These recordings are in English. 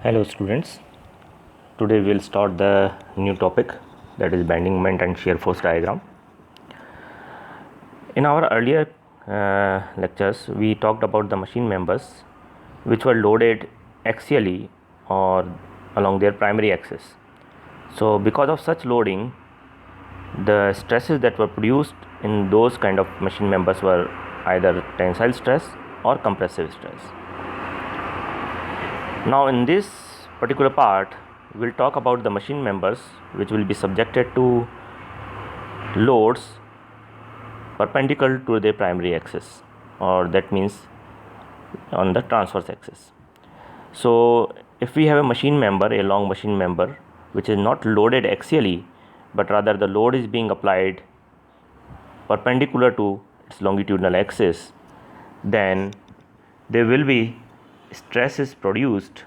Hello students, today we'll start the new topic, that is bending moment and shear force diagram. In our earlier lectures we talked about the machine members which were loaded axially or along their primary axis. So because of such loading, the stresses that were produced in those kind of machine members were either tensile stress or compressive stress. Now in this particular part we'll talk about the machine members which will be subjected to loads perpendicular to their primary axis, or that means on the transverse axis. So if we have a machine member, a long machine member which is not loaded axially but rather the load is being applied perpendicular to its longitudinal axis, then there will be stresses produced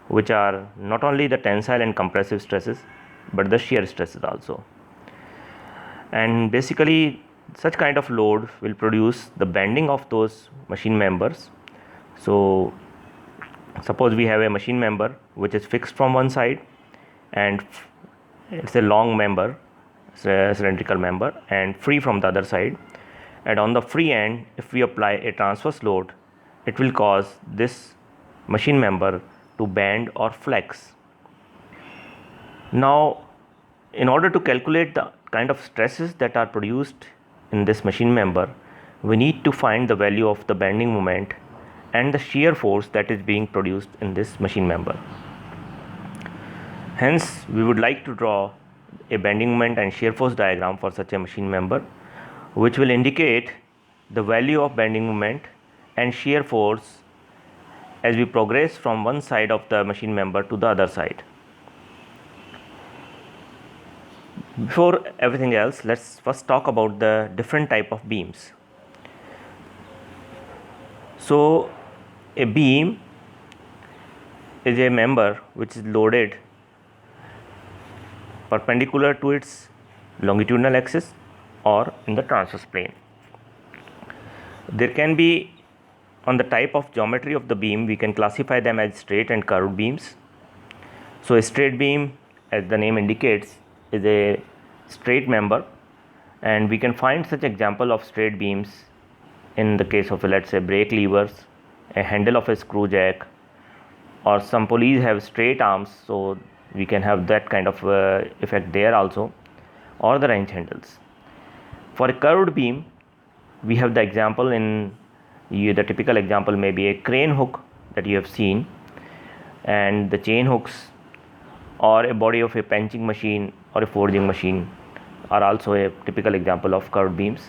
which are not only the tensile and compressive stresses but the shear stresses also. And basically such kind of load will produce the bending of those machine members. So suppose we have a machine member which is fixed from one side and it's a long member, cylindrical member, and free from the other side, and on the free end if we apply a transverse load, it will cause this machine member to bend or flex. Now in order to calculate the kind of stresses that are produced in this machine member, we need to find the value of the bending moment and the shear force that is being produced in this machine member. Hence we would like to draw a bending moment and shear force diagram for such a machine member, which will indicate the value of bending moment and shear force as we progress from one side of the machine member to the other side. Before everything else, let's first talk about the different type of beams. So a beam is a member which is loaded perpendicular to its longitudinal axis or in the transverse plane. There can be, on the type of geometry of the beam, we can classify them as straight and curved beams. So a straight beam, as the name indicates, is a straight member, and we can find such example of straight beams in the case of, let's say, brake levers, a handle of a screw jack, or some pulleys have straight arms, so we can have that kind of effect there also, or the wrench handles. For a curved beam, we have the example in the typical example may be a crane hook that you have seen, and the chain hooks, or a body of a punching machine or a forging machine are also a typical example of curved beams.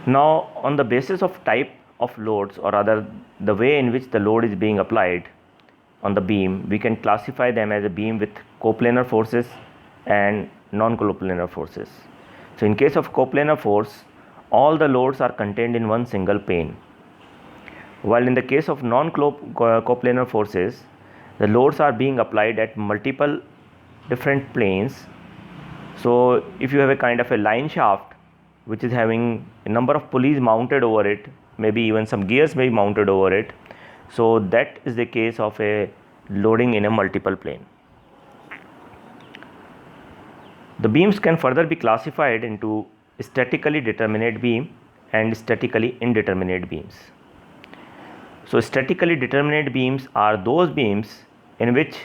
Now on the basis of type of loads, or rather the way in which the load is being applied on the beam, we can classify them as a beam with coplanar forces and non-coplanar forces. So in case of coplanar force, all the loads are contained in one single plane, while in the case of non-coplanar forces, the loads are being applied at multiple different planes. So if you have a kind of a line shaft which is having a number of pulleys mounted over it, maybe even some gears may be mounted over it, so that is the case of a loading in a multiple plane. The beams can further be classified into statically determinate beam and statically indeterminate beams. So statically determinate beams are those beams in which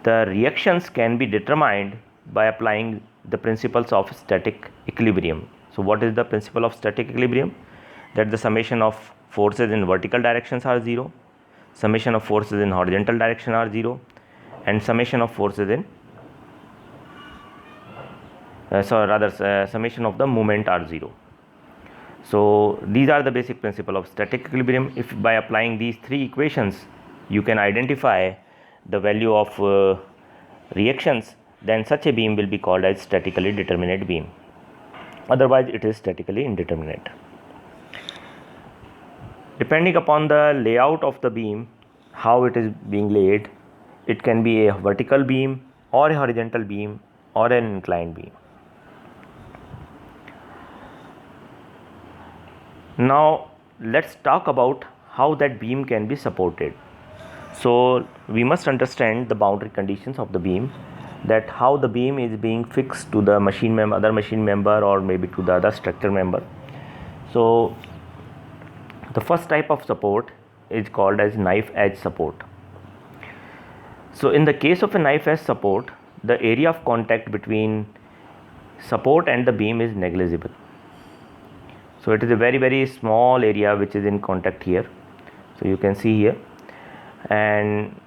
the reactions can be determined by applying the principles of static equilibrium. So what is the principle of static equilibrium? That the summation of forces in vertical directions are 0, summation of forces in horizontal direction are 0, and summation of forces in summation of the moment are 0. So these are the basic principle of static equilibrium. If by applying these three equations you can identify the value of reactions, then such a beam will be called as statically determinate beam. Otherwise it is statically indeterminate. Depending upon the layout of the beam, how it is being laid, it can be a vertical beam or a horizontal beam or an inclined beam. Now let's talk about how that beam can be supported. So we must understand the boundary conditions of the beam, that how the beam is being fixed to the other machine member, or maybe to the other structure member. So the first type of support is called as knife edge support. So in the case of a knife edge support, the area of contact between support and the beam is negligible. So it is a very small area which is in contact here. So you can see here, and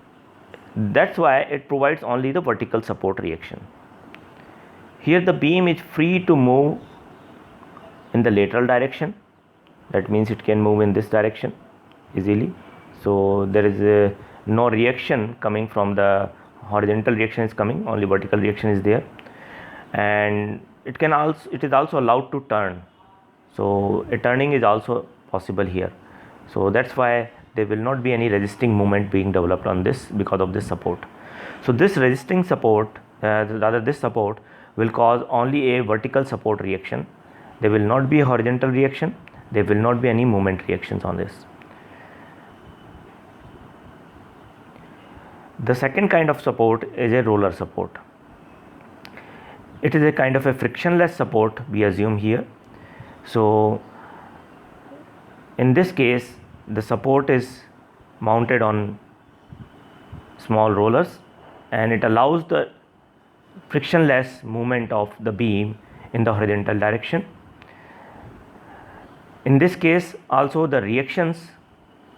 that's why it provides only the vertical support reaction. Here the beam is free to move in the lateral direction. That means it can move in this direction easily. So there is no reaction coming from the horizontal reaction is coming, only vertical reaction is there. And it is also allowed to turn. So a turning is also possible here. So that's why there will not be any resisting movement being developed on this because of this support. So this resisting support, this support will cause only a vertical support reaction. There will not be a horizontal reaction. There will not be any movement reactions on this. The second kind of support is a roller support. It is a kind of a frictionless support we assume here. So in this case, the support is mounted on small rollers, and it allows the frictionless movement of the beam in the horizontal direction. In this case also the reactions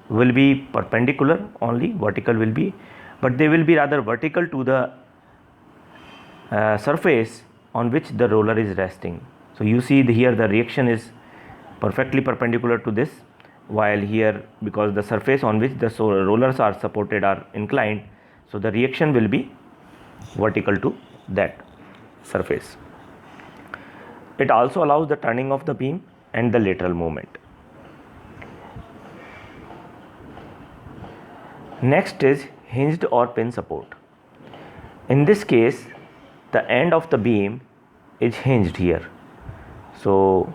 will be perpendicular, only vertical will be, but they will be rather vertical to the surface on which the roller is resting. So you see here the reaction is perfectly perpendicular to this, while here, because the surface on which the rollers are supported are inclined, so the reaction will be vertical to that surface. It also allows the turning of the beam and the lateral movement. Next is hinged or pin support. In this case, the end of the beam is hinged here. So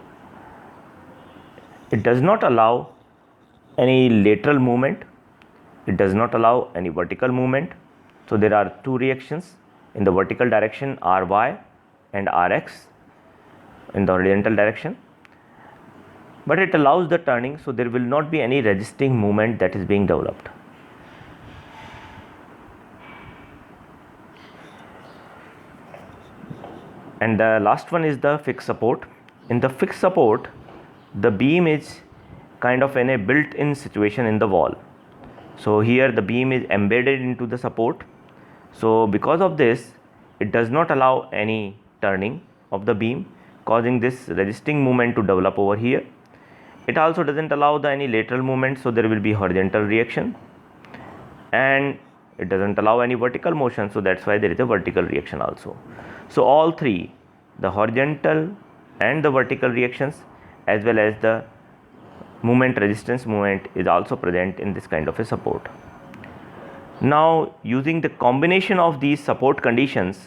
it does not allow any lateral movement, it does not allow any vertical movement. So there are two reactions in the vertical direction, Ry and Rx in the horizontal direction, but it allows the turning, so there will not be any resisting movement that is being developed. And the last one is the fixed support. In the fixed support, the beam is kind of in a built-in situation in the wall. So here the beam is embedded into the support. So because of this, it does not allow any turning of the beam, causing this resisting movement to develop over here. It also doesn't allow any lateral movement, so there will be horizontal reaction, and it doesn't allow any vertical motion, so that's why there is a vertical reaction also. So all three, the horizontal and the vertical reactions, as well as the resistance movement, is also present in this kind of a support. Now using the combination of these support conditions,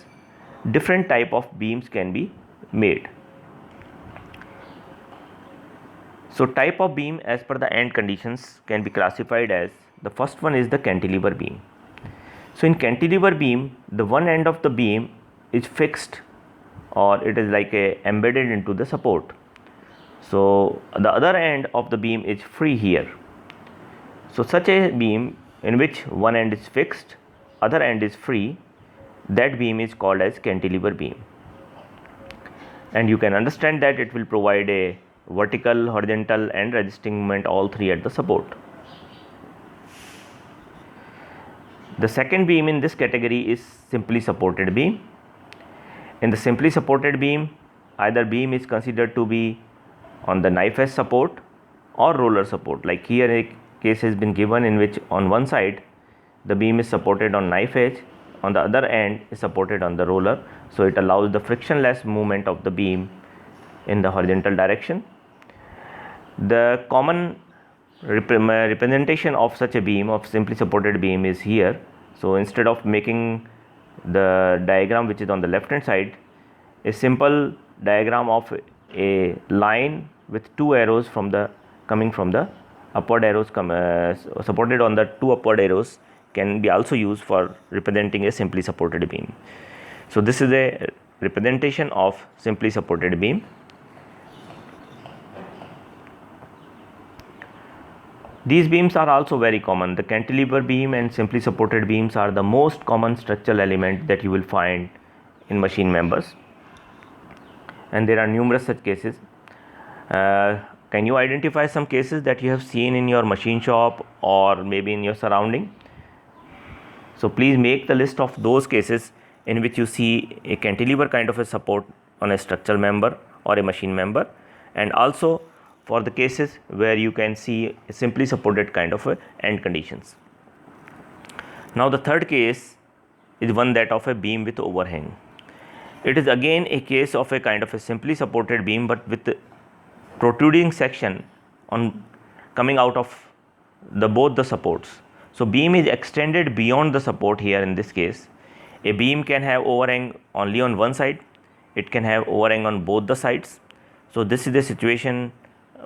different type of beams can be made. So type of beam as per the end conditions can be classified as, the first one is the cantilever beam. So in cantilever beam, the one end of the beam is fixed, or it is like embedded into the support. So the other end of the beam is free here. So such a beam in which one end is fixed, other end is free, that beam is called as cantilever beam. And you can understand that it will provide a vertical, horizontal and resisting moment, all three at the support. The second beam in this category is simply supported beam. In the simply supported beam, either beam is considered to be on the knife edge support or roller support. Like here a case has been given in which on one side the beam is supported on knife edge, on the other end is supported on the roller, so it allows the frictionless movement of the beam in the horizontal direction. The common representation of such a beam, of simply supported beam, is here. So instead of making the diagram which is on the left hand side, a simple diagram of a line with two arrows coming from the upward arrows supported on the two upward arrows can be also used for representing a simply supported beam. So this is a representation of simply supported beam. These beams are also very common. The cantilever beam and simply supported beams are the most common structural element that you will find in machine members, and there are numerous such cases. Can you identify some cases that you have seen in your machine shop or maybe in your surrounding? So please make the list of those cases in which you see a cantilever kind of a support on a structural member or a machine member, and also for the cases where you can see a simply supported kind of a end conditions. Now the third case is one that of a beam with overhang. It is again a case of a kind of a simply supported beam, but with protruding section on coming out of both the supports. So beam is extended beyond the support here in this case. A beam can have overhang only on one side, it can have overhang on both the sides. So this is the situation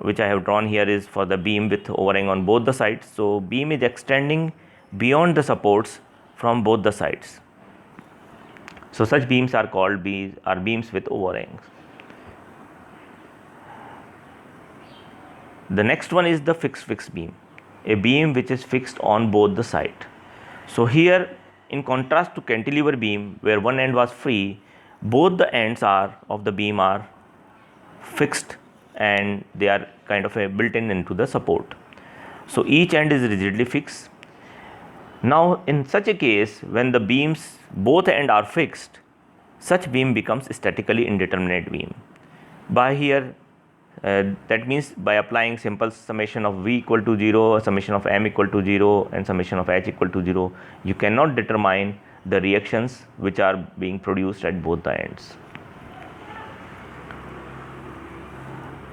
which I have drawn here is for the beam with overhang on both the sides. So beam is extending beyond the supports from both the sides. So such beams are called beams with overhangs. The next one is the fixed beam, a beam which is fixed on both the sides. So here, in contrast to cantilever beam where one end was free, both the ends of the beam are fixed and they are kind of built into the support. So each end is rigidly fixed. Now in such a case, when the beams both ends are fixed, such beam becomes statically indeterminate beam. By here, that means by applying simple summation of V equal to 0, summation of M equal to 0 and summation of H equal to 0, you cannot determine the reactions which are being produced at both the ends.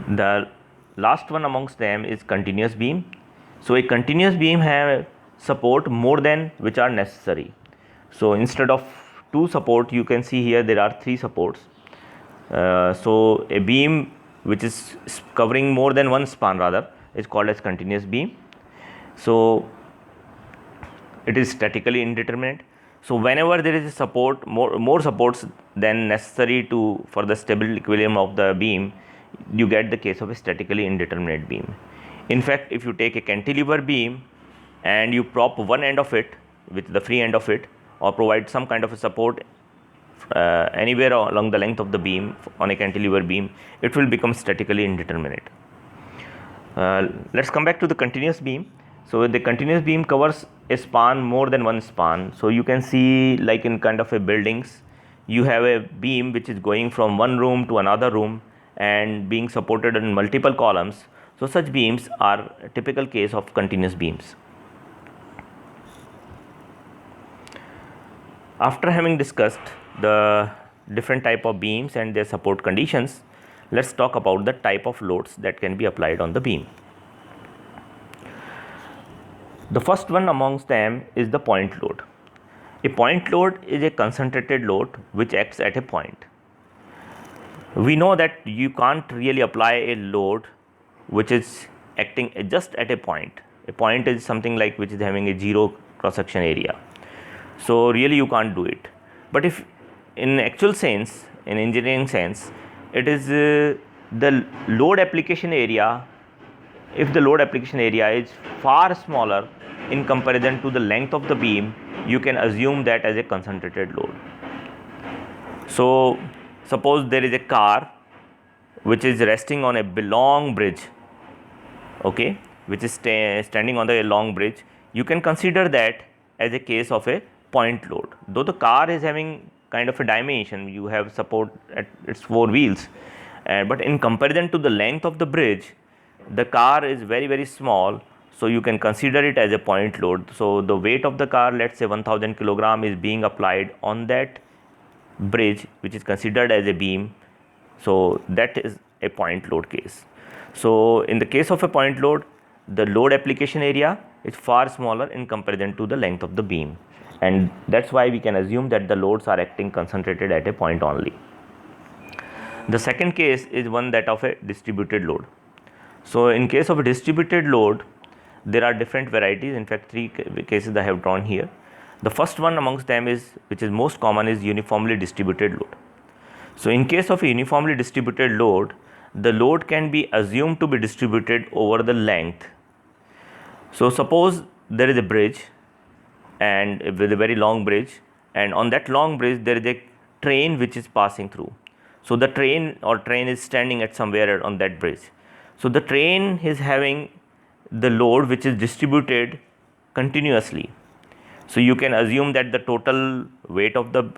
The last one amongst them is continuous beam. So a continuous beam have support more than which are necessary. So instead of 2 support, you can see here there are 3 supports. So a beam which is covering more than one span rather is called as continuous beam. So it is statically indeterminate. So whenever there is a support, more supports than necessary for the stable equilibrium of the beam, you get the case of a statically indeterminate beam. In fact, if you take a cantilever beam and you prop one end of it with the free end of it, or provide some kind of a support anywhere along the length of the beam on a cantilever beam, it will become statically indeterminate. Let's come back to the continuous beam. So the continuous beam covers a span more than one span. So you can see, like in kind of a buildings, you have a beam which is going from one room to another room and being supported in multiple columns. So such beams are a typical case of continuous beams. After having discussed the different type of beams and their support conditions, let's talk about the type of loads that can be applied on the beam. The first one amongst them is the point load. A point load is a concentrated load which acts at a point. We know that you can't really apply a load which is acting just at a point. A point is something like which is having a zero cross section area. So really you can't do it. But if in actual sense, in engineering sense, it is the load application area. If the load application area is far smaller in comparison to the length of the beam, you can assume that as a concentrated load. So suppose there is a car which is resting on a long bridge, okay, which is standing on the long bridge. You can consider that as a case of a point load. Though the car is having kind of a dimension, you have support at its 4 wheels, but in comparison to the length of the bridge, the car is very small, so you can consider it as a point load. So the weight of the car, let's say 1000 kilogram, is being applied on that bridge which is considered as a beam. So that is a point load case. So in the case of a point load, the load application area is far smaller in comparison to the length of the beam, and that's why we can assume that the loads are acting concentrated at a point only. The second case is one that of a distributed load. So in case of a distributed load, there are different varieties. In fact, three cases I have drawn here. The first one amongst them is, which is most common, is uniformly distributed load. So in case of a uniformly distributed load, the load can be assumed to be distributed over the length. So suppose there is a bridge, and with a very long bridge, and on that long bridge there is a train which is passing through. So the train is standing at somewhere on that bridge. So the train is having the load which is distributed continuously. So you can assume that the total weight of the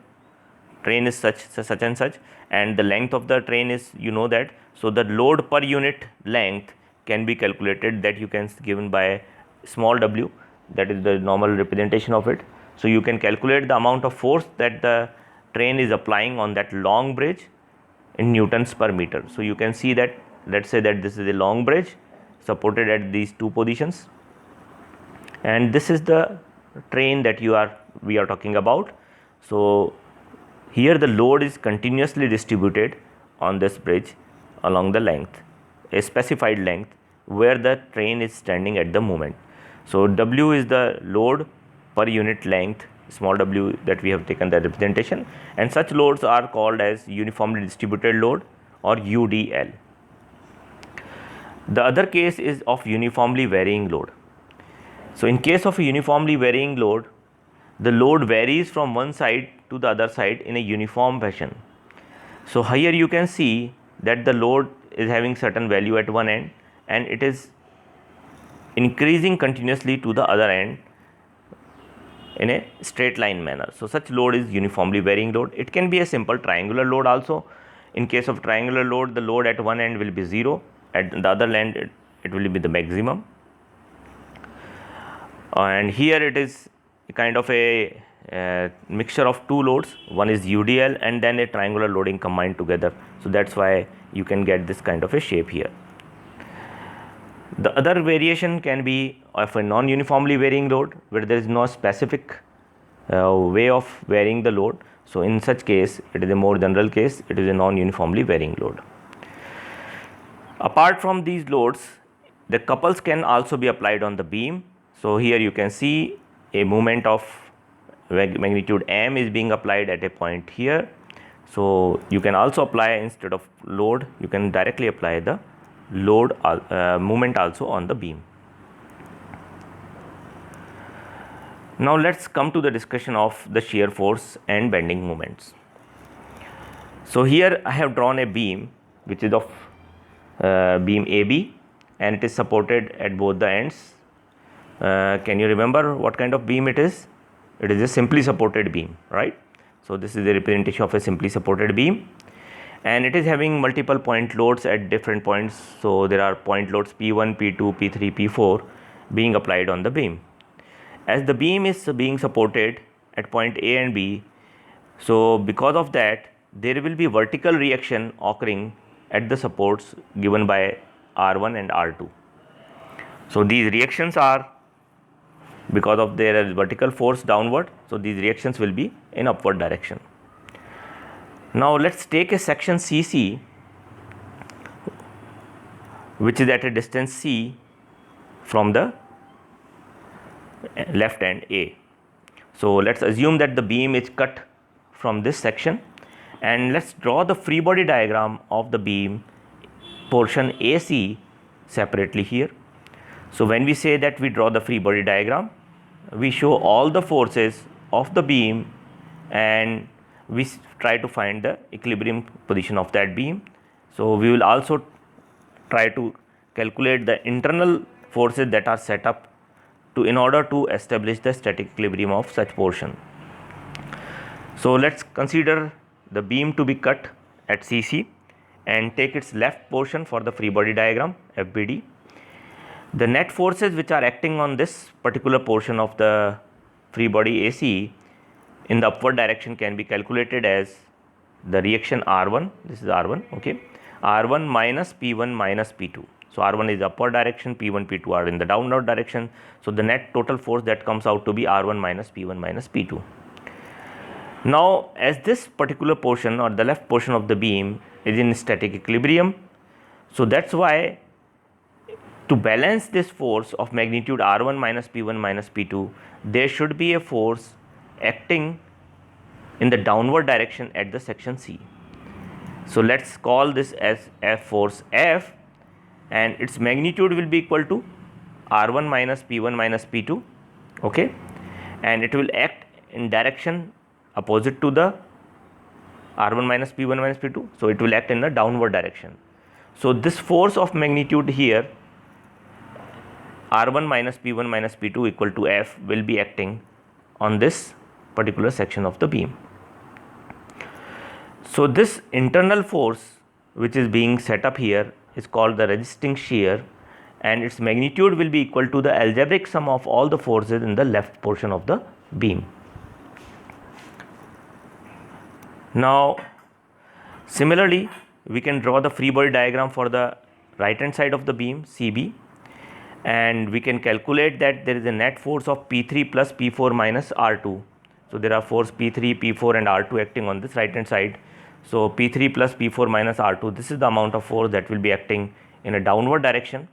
train is such and such, and the length of the train is, that. So the load per unit length can be calculated, that you can given by small w, that is the normal representation of it. So you can calculate the amount of force that the train is applying on that long bridge in newtons per meter. So you can see that, let's say that this is a long bridge supported at these two positions, and this is the train that we are talking about. So here the load is continuously distributed on this bridge along the length, a specified length where the train is standing at the moment. So W is the load per unit length, small w, that we have taken the representation, and such loads are called as uniformly distributed load, or UDL. The other case is of uniformly varying load. So in case of a uniformly varying load, the load varies from one side to the other side in a uniform fashion. So here you can see that the load is having certain value at one end, and it is increasing continuously to the other end in a straight line manner. So such load is uniformly varying load. It can be a simple triangular load also. In case of triangular load, the load at one end will be 0, at the other end it will be the maximum. And here it is a kind of a mixture of two loads, one is UDL and then a triangular loading combined together. So that's why you can get this kind of a shape here. The other variation can be of a non-uniformly varying load, where there is no specific way of varying the load. So in such case, it is a more general case, it is a non-uniformly varying load. Apart from these loads, the couples can also be applied on the beam. So here you can see a moment of magnitude m is being applied at a point here. So you can also apply, instead of load, you can directly apply the load moment also on the beam. Now let's come to the discussion of the shear force and bending moments. So here I have drawn a beam which is of beam AB, and it is supported at both the ends. Can you remember what kind of beam it is? It is a simply supported beam, right? So this is the representation of a simply supported beam, and it is having multiple point loads at different points. So there are point loads P1, P2, P3, P4 being applied on the beam. As the beam is being supported at point A and B, so because of that there will be vertical reaction occurring at the supports given by R1 and R2. So these reactions are because of their vertical force downward, so these reactions will be in upward direction. Now let's take a section CC which is at a distance C from the left end A. So let's assume that the beam is cut from this section, and let's draw the free body diagram of the beam portion AC separately here. So when we say that we draw the free body diagram, we show all the forces of the beam and we try to find the equilibrium position of that beam. So we will also try to calculate the internal forces that are set up in order to establish the static equilibrium of such portion. So let's consider the beam to be cut at CC and take its left portion for the free body diagram FBD. The net forces which are acting on this particular portion of the free body AC in the upward direction can be calculated as the reaction R1, this is R1, okay, R1 minus P1 minus P2. So R1 is upward direction, P1, P2 are in the downward direction. So the net total force that comes out to be R1 minus P1 minus P2. Now as this particular portion or the left portion of the beam is in static equilibrium, so that's why to balance this force of magnitude R1 minus P1 minus P2, there should be a force acting in the downward direction at the section C. So let's call this as force F, and its magnitude will be equal to R1 minus P1 minus P2, okay, and it will act in direction opposite to the R1 minus P1 minus P2, so it will act in the downward direction. So this force of magnitude here, R1 minus P1 minus P2 equal to F, will be acting on this particular section of the beam. So this internal force which is being set up here is called the resisting shear, and its magnitude will be equal to the algebraic sum of all the forces in the left portion of the beam. Now similarly, we can draw the free body diagram for the right hand side of the beam CB, and we can calculate that there is a net force of P3 plus P4 minus R2. So there are force P3, P4 and R2 acting on this right hand side. So P3 plus P4 minus R2, this is the amount of force that will be acting in a downward direction.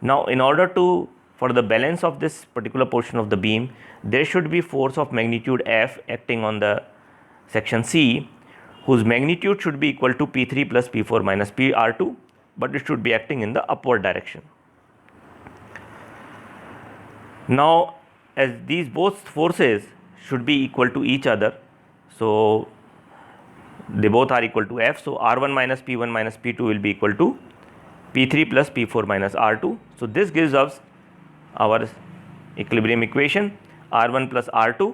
Now in order to, for the balance of this particular portion of the beam, there should be force of magnitude F acting on the section C, whose magnitude should be equal to P3 plus P4 minus PR2, but it should be acting in the upward direction. Now as these both forces should be equal to each other, so they both are equal to F, so R1 minus P1 minus P2 will be equal to P3 plus P4 minus R2. So this gives us our equilibrium equation, R1 plus R2,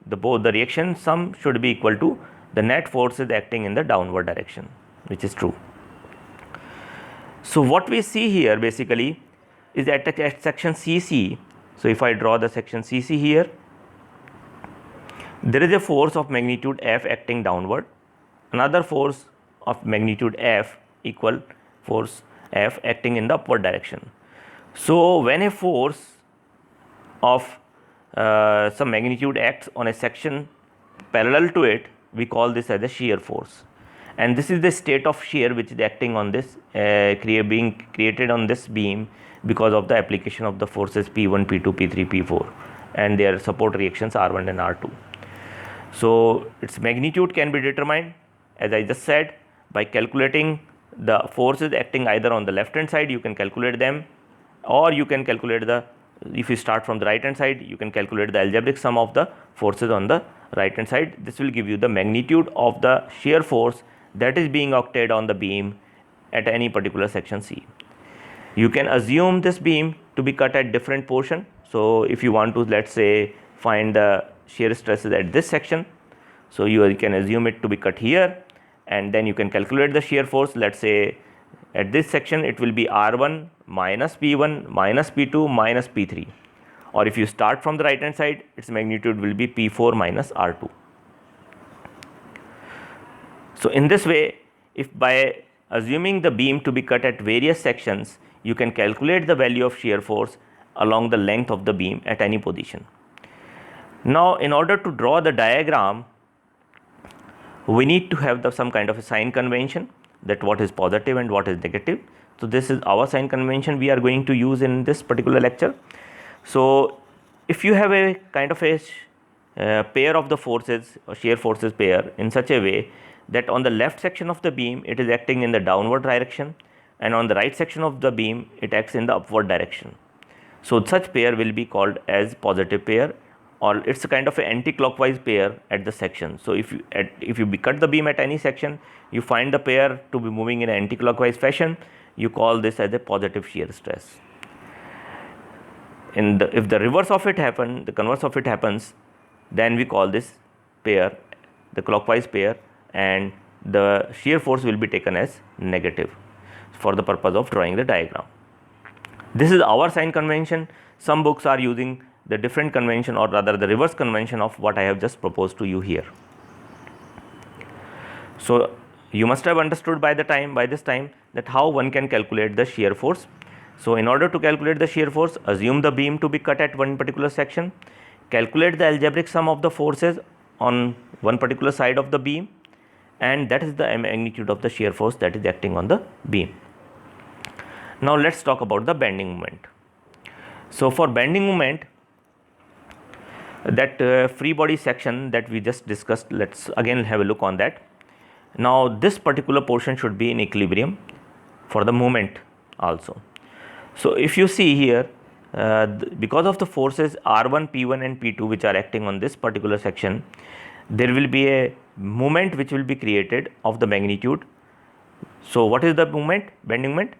both the reaction sum should be equal to the net forces acting in the downward direction, which is true. So what we see here basically is at section CC. So if I draw the section CC here, there is a force of magnitude F acting downward, another force of magnitude F equal force F acting in the upward direction. So when a force of some magnitude acts on a section parallel to it, we call this as a shear force, and this is the state of shear which is acting on this being created on this beam because of the application of the forces P1, P2, P3, P4 and their support reactions R1 and R2. So its magnitude can be determined, as I just said, by calculating the forces acting either on the left hand side, you can calculate them, or you can calculate the, if you start from the right hand side, you can calculate the algebraic sum of the forces on the right hand side. This will give you the magnitude of the shear force that is being acted on the beam at any particular section C. You can assume this beam to be cut at different portion. So if you want to, let's say, find the shear stresses at this section, so you can assume it to be cut here, and then you can calculate the shear force. Let's say at this section it will be R1 minus P1 minus P2 minus P3, or if you start from the right hand side, its magnitude will be P4 minus R2. So in this way, if by assuming the beam to be cut at various sections, you can calculate the value of shear force along the length of the beam at any position. Now in order to draw the diagram, we need to have some kind of a sign convention, that what is positive and what is negative. So this is our sign convention we are going to use in this particular lecture. So if you have a kind of a pair of the forces, or shear forces pair, in such a way that on the left section of the beam it is acting in the downward direction, and on the right section of the beam it acts in the upward direction. So such pair will be called as positive pair, or it's a kind of an anti-clockwise pair at the section. So if you cut the beam at any section, you find the pair to be moving in an anti-clockwise fashion, you call this as a positive shear stress. If the reverse of it happens, the converse of it happens, then we call this pair the clockwise pair, and the shear force will be taken as negative for the purpose of drawing the diagram. This is our sign convention. Some books are using the different convention, or rather the reverse convention of what I have just proposed to you here. So you must have understood by this time that how one can calculate the shear force. So in order to calculate the shear force, assume the beam to be cut at one particular section, calculate the algebraic sum of the forces on one particular side of the beam, and that is the magnitude of the shear force that is acting on the beam. Now let's talk about the bending moment. So for bending moment, that free body section that we just discussed, let's again have a look on that. Now this particular portion should be in equilibrium for the moment also. So if you see here, because of the forces R1, P1 and P2 which are acting on this particular section, there will be a moment which will be created of the magnitude. So what is the moment, bending moment?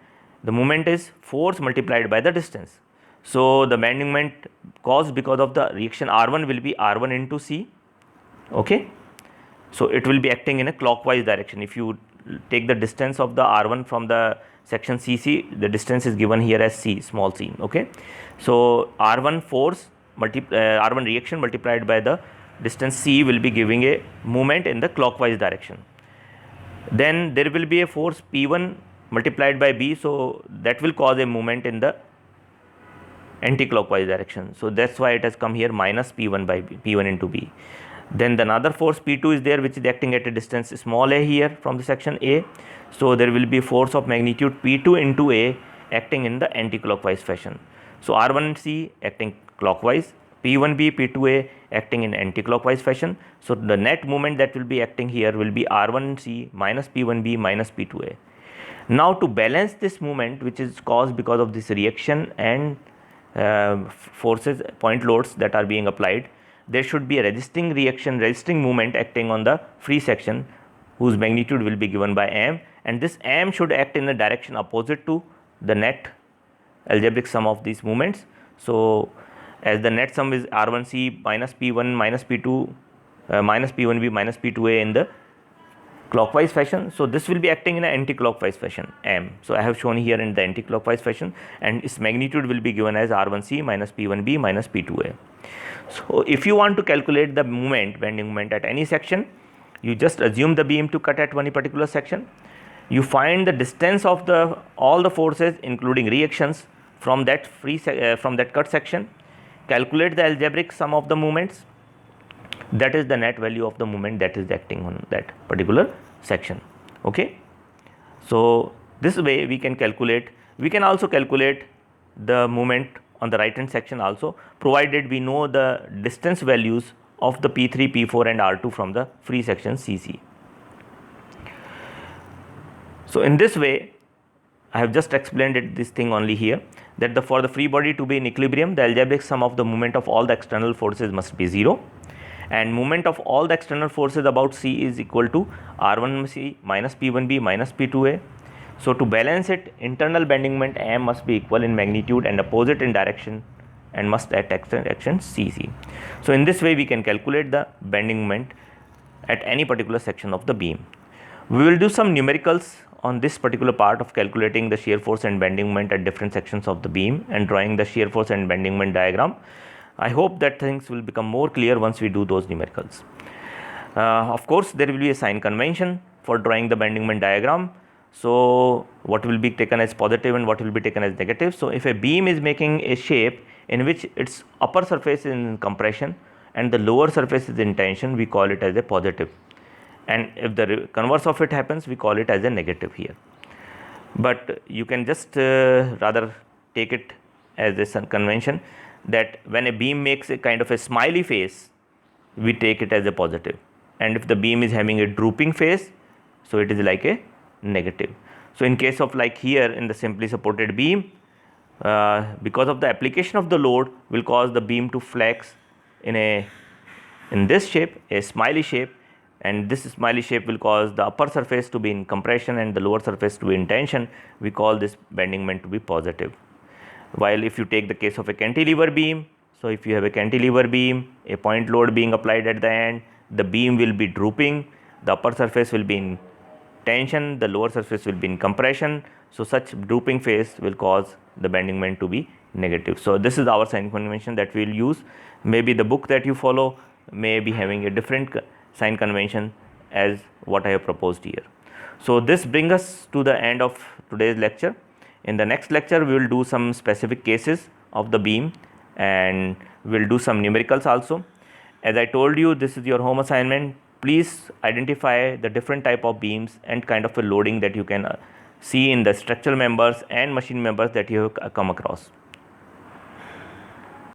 The moment is force multiplied by the distance. So the bending moment caused because of the reaction R1 will be R1 into C. Okay, so it will be acting in a clockwise direction. If you take the distance of the R1 from the section CC, the distance is given here as C, small c. Okay, so R1 force R1 reaction multiplied by the distance C will be giving a movement in the clockwise direction. Then there will be a force P1 multiplied by B, so that will cause a movement in the anti-clockwise direction. So that's why it has come here minus P1 by B, P1 into B. Then another force P2 is there which is acting at a distance small a here from the section A. So there will be force of magnitude P2 into A acting in the anti-clockwise fashion. So R1C acting clockwise, P1B, P2A acting in anti-clockwise fashion. So the net moment that will be acting here will be R1C minus P1B minus P2A. Now to balance this movement which is caused because of this reaction and forces, point loads that are being applied, there should be a resisting movement acting on the free section whose magnitude will be given by m, and this m should act in the direction opposite to the net algebraic sum of these movements. So as the net sum is R1C minus P1 minus P2 minus P1B minus P2A in the clockwise fashion, so this will be acting in an anti-clockwise fashion m. So I have shown here in the anti-clockwise fashion, and its magnitude will be given as R1C minus P1B minus P2A. So if you want to calculate the moment, bending moment at any section, you just assume the beam to cut at one particular section. You find the distance of all the forces including reactions from that from that cut section. Calculate the algebraic sum of the moments. That is the net value of the moment that is acting on that particular section. Okay. So this way we can calculate. We can also calculate the moment on the right hand section also, provided we know the distance values of the P3, P4 and R2 from the free section CC. So in this way, I have just explained this thing only here, that for the free body to be in equilibrium, the algebraic sum of the moment of all the external forces must be 0, and moment of all the external forces about C is equal to R1C minus P1B minus P2A. So to balance it, internal bending moment M must be equal in magnitude and opposite in direction and must at action CC. So in this way we can calculate the bending moment at any particular section of the beam. We will do some numericals on this particular part of calculating the shear force and bending moment at different sections of the beam and drawing the shear force and bending moment diagram. I hope that things will become more clear once we do those numericals. Of course, there will be a sign convention for drawing the bending moment diagram. So what will be taken as positive and what will be taken as negative. So if a beam is making a shape in which its upper surface is in compression and the lower surface is in tension, we call it as a positive, and if the converse of it happens, we call it as a negative here. But you can just rather take it as a convention that when a beam makes a kind of a smiley face, we take it as a positive, and if the beam is having a drooping face, so it is like a negative. So in case of like here in the simply supported beam, because of the application of the load will cause the beam to flex in this shape, a smiley shape, and this smiley shape will cause the upper surface to be in compression and the lower surface to be in tension. We call this bending moment to be positive. While if you take the case of a cantilever beam, so if you have a cantilever beam, a point load being applied at the end, the beam will be drooping, the upper surface will be in tension, the lower surface will be in compression. So such drooping phase will cause the bending moment to be negative. So this is our sign convention that we will use. Maybe the book that you follow may be having a different sign convention as what I have proposed here. So this brings us to the end of today's lecture. In the next lecture, we will do some specific cases of the beam and we will do some numericals also. As I told you, this is your home assignment. Please identify the different type of beams and kind of a loading that you can see in the structural members and machine members that you have come across.